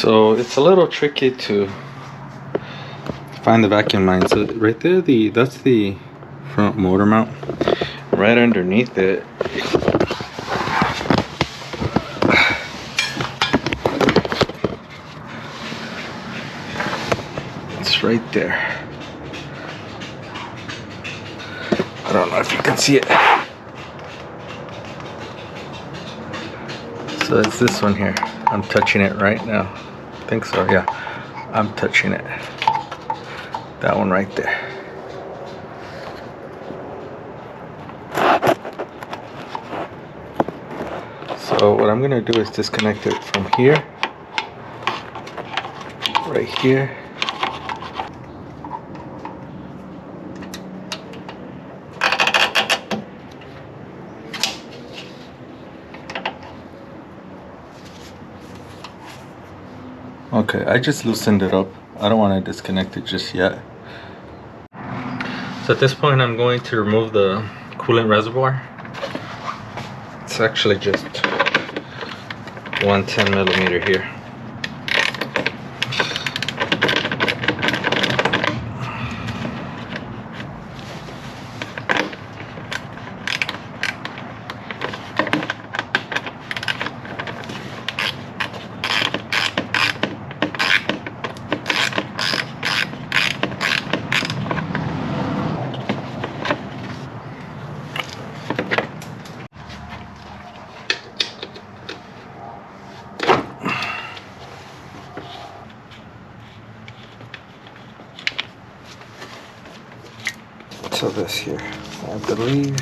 So it's a little tricky to find the vacuum line. So right there, that's the front motor mount. Right underneath it, it's right there. I don't know if you can see it. So it's this one here. I'm touching it right now. I think so, yeah. I'm touching it. That one right there. So what I'm gonna do is disconnect it from here, right here. Okay, I just loosened it up. I don't want to disconnect it just yet. So at this point, I'm going to remove the coolant reservoir. It's actually just 110 millimeter here. So this here, I believe.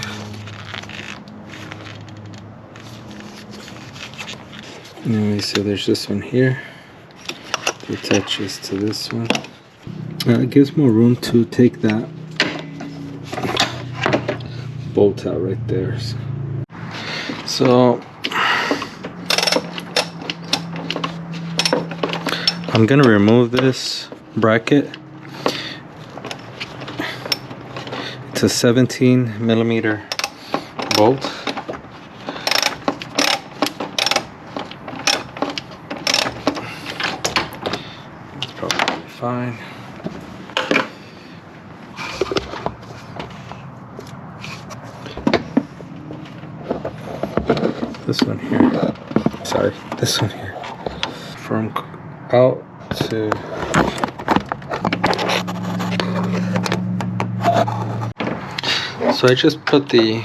Anyway, so there's this one here. It attaches to this one. It gives more room to take that bolt out right there. So I'm gonna remove this bracket. It's a 17 millimeter bolt. It's probably fine. This one here. Sorry, this one here. From out to so I just put the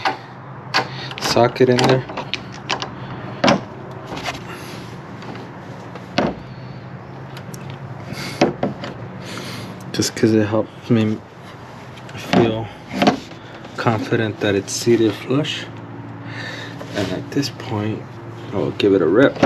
socket in there. Just because it helps me feel confident that it's seated flush. And at this point, I'll give it a rip.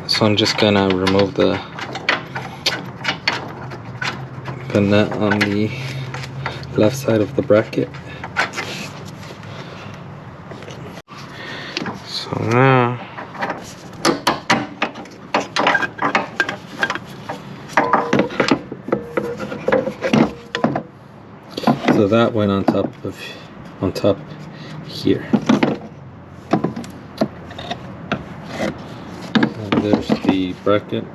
So I'm just gonna remove the nut on the left side of the bracket. So now so that went on top here. There's the bracket,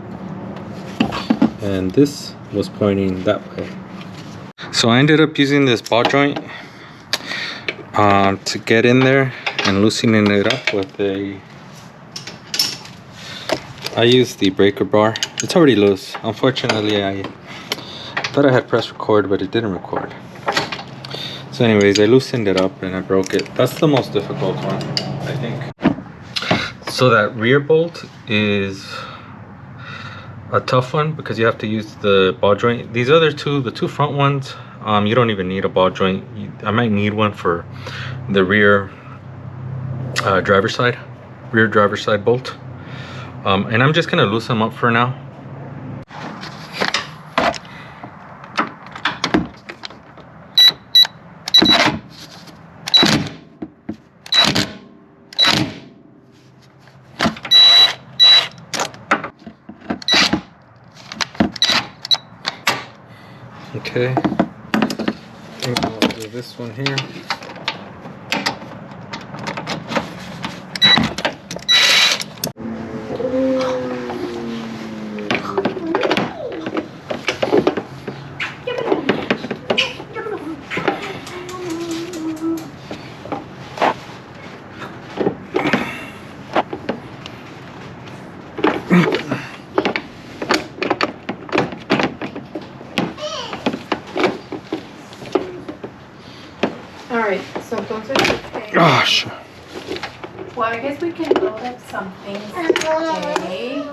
and this was pointing that way. So I ended up using this ball joint to get in there and loosening it up with I used the breaker bar. It's already loose. Unfortunately, I thought I had pressed record, but it didn't record. So anyways, I loosened it up and I broke it. That's the most difficult one, I think. So that rear bolt is a tough one because you have to use the ball joint. These other two, the two front ones, you don't even need a ball joint. I might need one for the rear driver's side bolt. And I'm just gonna loosen them up for now. Okay. I'll do this one here. Alright, so those are the things. Gosh. Well, I guess we can load up some things today.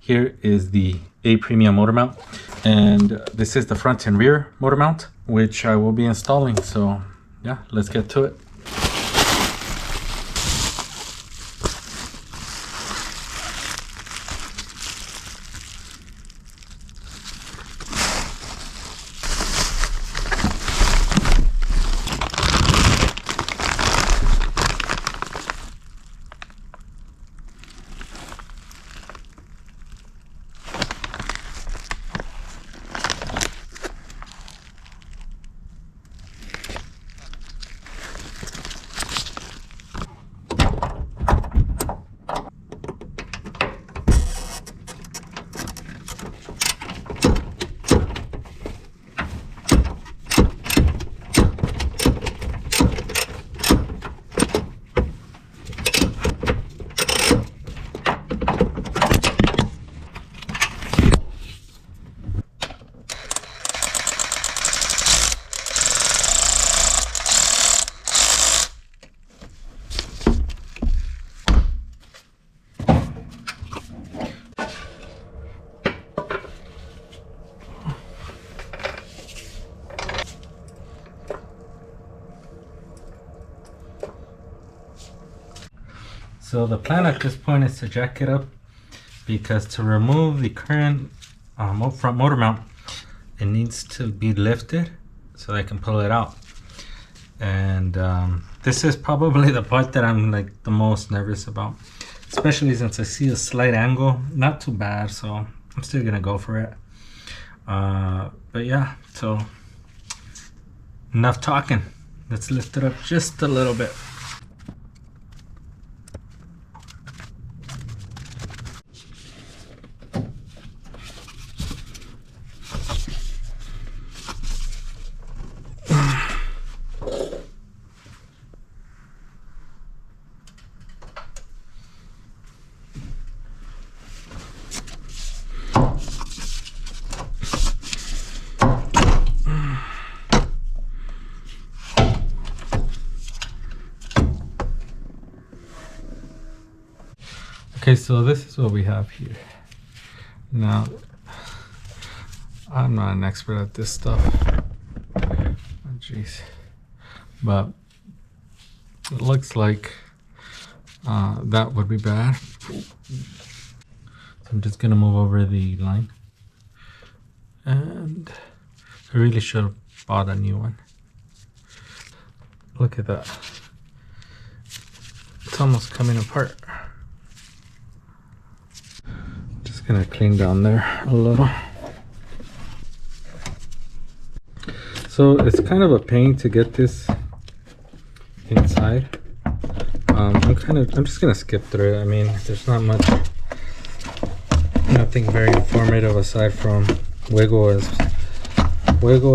Here is the A Premium motor mount, and this is the front and rear motor mount, which I will be installing. So yeah, let's get to it. So the plan at this point is to jack it up, because to remove the current front motor mount, it needs to be lifted so I can pull it out. And this is probably the part that I'm like the most nervous about, especially since I see a slight angle. Not too bad, so I'm still gonna go for it. But yeah, so enough talking. Let's lift it up just a little bit. Okay, so this is what we have here. Now, I'm not an expert at this stuff. Oh, jeez. But it looks like that would be bad. So I'm just gonna move over the line. And I really should have bought a new one. Look at that. It's almost coming apart. Gonna clean down there a little. So it's kind of a pain to get this inside. I'm just gonna skip through it. I mean, there's not much, nothing very informative aside from wiggle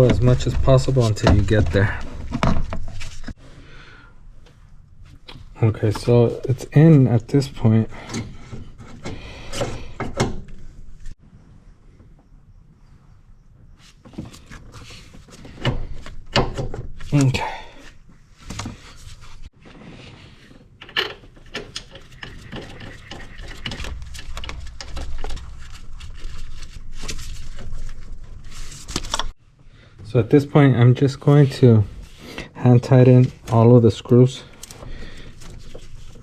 as much as possible until you get there. Okay, so it's in at this point. Okay. So at this point, I'm just going to hand tighten all of the screws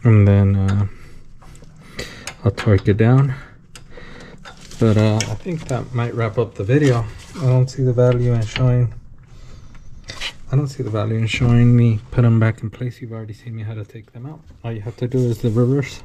and then I'll torque it down. But I think that might wrap up the video. I don't see the value in showing me put them back in place. You've already seen me how to take them out. All you have to do is the reverse.